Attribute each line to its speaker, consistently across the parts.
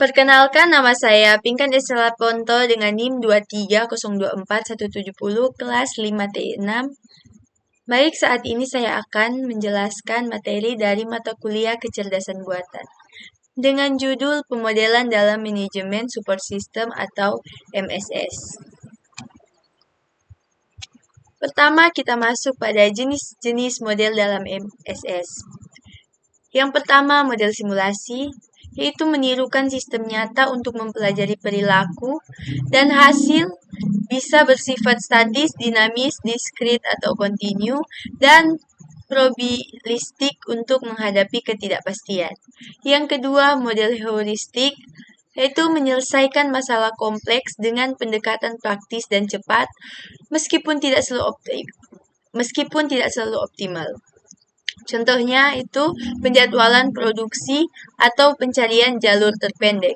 Speaker 1: Perkenalkan, nama saya Pinkan Estela Ponto dengan NIM 23024-170 kelas 5T6. Baik, saat ini saya akan menjelaskan materi dari mata kuliah kecerdasan buatan dengan judul Pemodelan dalam Manajemen Support System atau MSS. Pertama, kita masuk pada jenis-jenis model dalam MSS. Yang pertama, model simulasi, yaitu menirukan sistem nyata untuk mempelajari perilaku, dan hasil bisa bersifat statis, dinamis, diskrit, atau kontinu, dan probabilistik untuk menghadapi ketidakpastian. Yang kedua, model heuristik, yaitu menyelesaikan masalah kompleks dengan pendekatan praktis dan cepat, meskipun tidak selalu optimal. Contohnya itu penjadwalan produksi atau pencarian jalur terpendek.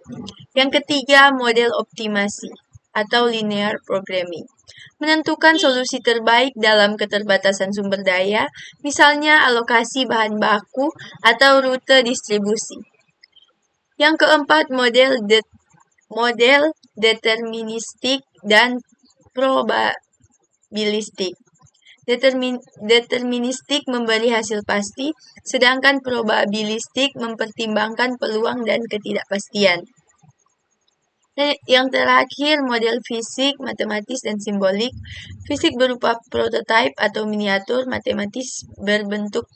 Speaker 1: Yang ketiga, model optimasi atau linear programming. Menentukan solusi terbaik dalam keterbatasan sumber daya, misalnya alokasi bahan baku atau rute distribusi. Yang keempat, model deterministik dan probabilistik. Deterministik memberi hasil pasti, sedangkan probabilistik mempertimbangkan peluang dan ketidakpastian. Dan yang terakhir, model fisik, matematis, dan simbolik. Fisik berupa prototipe atau miniatur, matematis berbentuk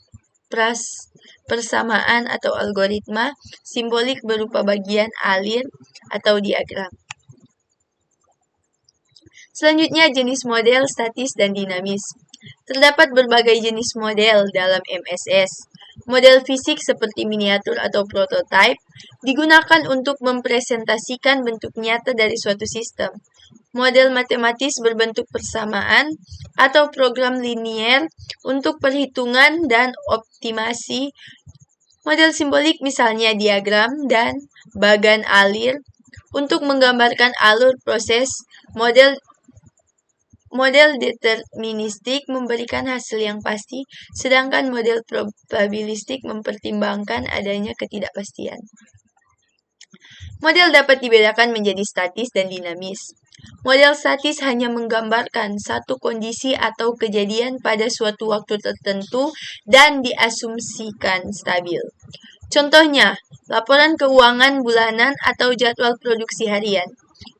Speaker 1: persamaan atau algoritma, simbolik berupa bagian alir atau diagram. Selanjutnya, jenis model statis dan dinamis. Terdapat berbagai jenis model dalam MSS. Model fisik seperti miniatur atau prototipe digunakan untuk mempresentasikan bentuk nyata dari suatu sistem. Model matematis berbentuk persamaan atau program linier untuk perhitungan dan optimasi. Model simbolik misalnya diagram dan bagan alir untuk menggambarkan alur proses. Model deterministik memberikan hasil yang pasti, sedangkan model probabilistik mempertimbangkan adanya ketidakpastian. Model dapat dibedakan menjadi statis dan dinamis. Model statis hanya menggambarkan satu kondisi atau kejadian pada suatu waktu tertentu dan diasumsikan stabil. Contohnya, laporan keuangan bulanan atau jadwal produksi harian.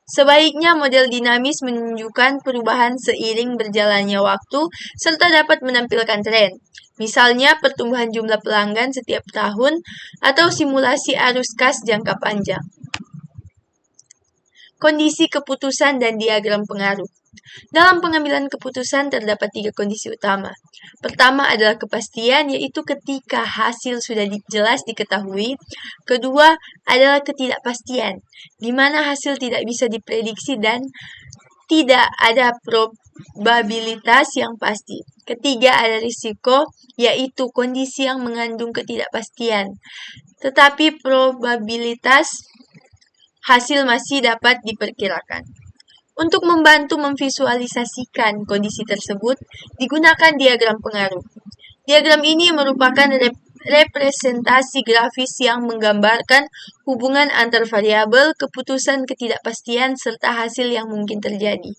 Speaker 1: Sebaiknya model dinamis menunjukkan perubahan seiring berjalannya waktu serta dapat menampilkan tren. Misalnya pertumbuhan jumlah pelanggan setiap tahun atau simulasi arus kas jangka panjang. Kondisi keputusan dan diagram pengaruh. Dalam pengambilan keputusan terdapat 3 kondisi utama. Pertama adalah kepastian, yaitu ketika hasil sudah jelas diketahui. Kedua adalah ketidakpastian, di mana hasil tidak bisa diprediksi dan tidak ada probabilitas yang pasti. Ketiga ada risiko, yaitu kondisi yang mengandung ketidakpastian, tetapi probabilitas hasil masih dapat diperkirakan. Untuk membantu memvisualisasikan kondisi tersebut, digunakan diagram pengaruh. Diagram ini merupakan representasi grafis yang menggambarkan hubungan antar variabel, keputusan, ketidakpastian, serta hasil yang mungkin terjadi.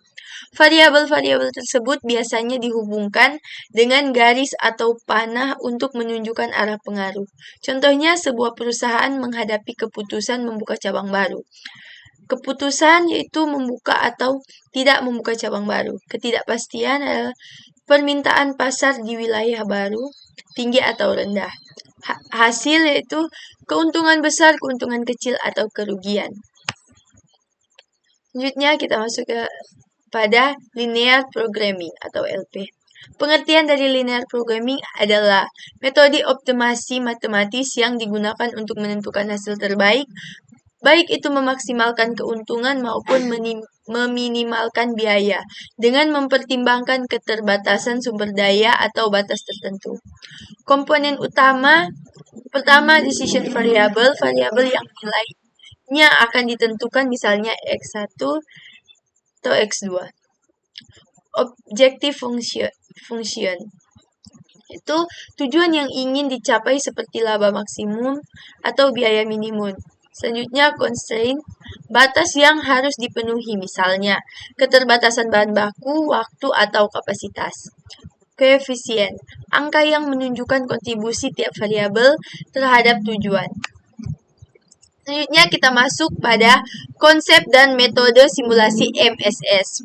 Speaker 1: Variabel-variabel tersebut biasanya dihubungkan dengan garis atau panah untuk menunjukkan arah pengaruh. Contohnya, sebuah perusahaan menghadapi keputusan membuka cabang baru. Keputusan yaitu membuka atau tidak membuka cabang baru. Ketidakpastian adalah permintaan pasar di wilayah baru, tinggi atau rendah. Hasil yaitu keuntungan besar, keuntungan kecil, atau kerugian. Selanjutnya kita masuk pada linear programming atau LP. Pengertian dari linear programming adalah metode optimasi matematis yang digunakan untuk menentukan hasil terbaik, baik itu memaksimalkan keuntungan maupun meminimalkan biaya, dengan mempertimbangkan keterbatasan sumber daya atau batas tertentu. Komponen utama pertama decision variable yang nilainya akan ditentukan misalnya X1 atau X2. Objective function itu tujuan yang ingin dicapai seperti laba maksimum atau biaya minimum. Selanjutnya, constraint, batas yang harus dipenuhi, misalnya keterbatasan bahan baku, waktu, atau kapasitas. Koefisien, angka yang menunjukkan kontribusi tiap variabel terhadap tujuan. Selanjutnya kita masuk pada konsep dan metode simulasi MSS.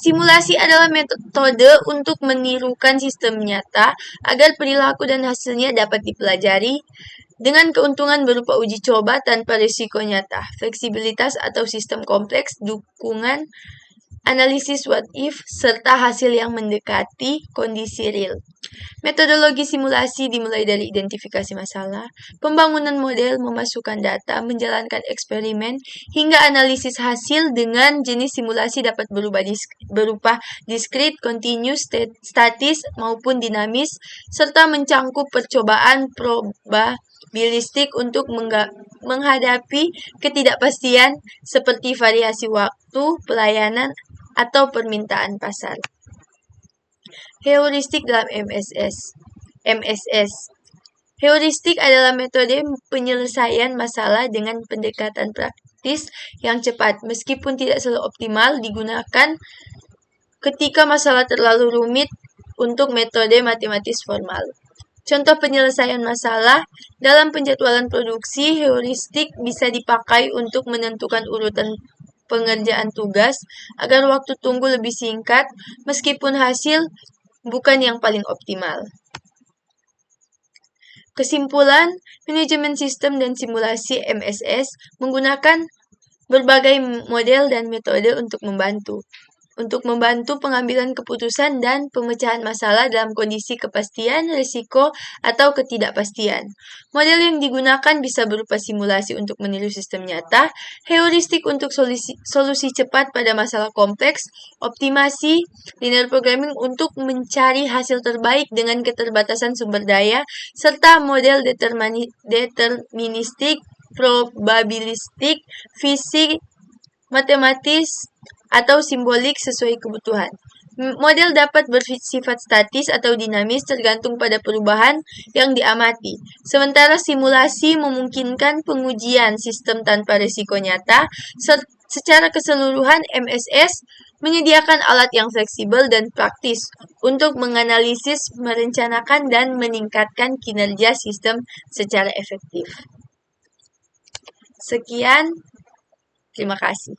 Speaker 1: Simulasi adalah metode untuk menirukan sistem nyata agar perilaku dan hasilnya dapat dipelajari dengan keuntungan berupa uji coba tanpa risiko nyata, fleksibilitas atau sistem kompleks, dukungan analisis what if, serta hasil yang mendekati kondisi real. Metodologi simulasi dimulai dari identifikasi masalah, pembangunan model, memasukkan data, menjalankan eksperimen, hingga analisis hasil dengan jenis simulasi dapat berupa diskrit, continuous, statis, maupun dinamis, serta mencangkup percobaan probabilistik untuk menghadapi ketidakpastian seperti variasi waktu, pelayanan, atau permintaan pasar. Heuristik dalam MSS. Heuristik adalah metode penyelesaian masalah dengan pendekatan praktis yang cepat, meskipun tidak selalu optimal digunakan ketika masalah terlalu rumit untuk metode matematis formal. Contoh penyelesaian masalah dalam penjadwalan produksi, heuristik bisa dipakai untuk menentukan urutan pengerjaan tugas agar waktu tunggu lebih singkat meskipun hasil bukan yang paling optimal. Kesimpulan, manajemen sistem dan simulasi MSS menggunakan berbagai model dan metode untuk membantu pengambilan keputusan dan pemecahan masalah dalam kondisi kepastian, risiko, atau ketidakpastian. Model yang digunakan bisa berupa simulasi untuk meniru sistem nyata, heuristik untuk solusi cepat pada masalah kompleks, optimasi, linear programming untuk mencari hasil terbaik dengan keterbatasan sumber daya, serta model deterministik, probabilistik, fisik, matematis, atau simbolik sesuai kebutuhan. Model dapat bersifat statis atau dinamis tergantung pada perubahan yang diamati. Sementara simulasi memungkinkan pengujian sistem tanpa risiko nyata. Secara keseluruhan, MSS menyediakan alat yang fleksibel dan praktis untuk menganalisis, merencanakan, dan meningkatkan kinerja sistem secara efektif. Sekian, terima kasih.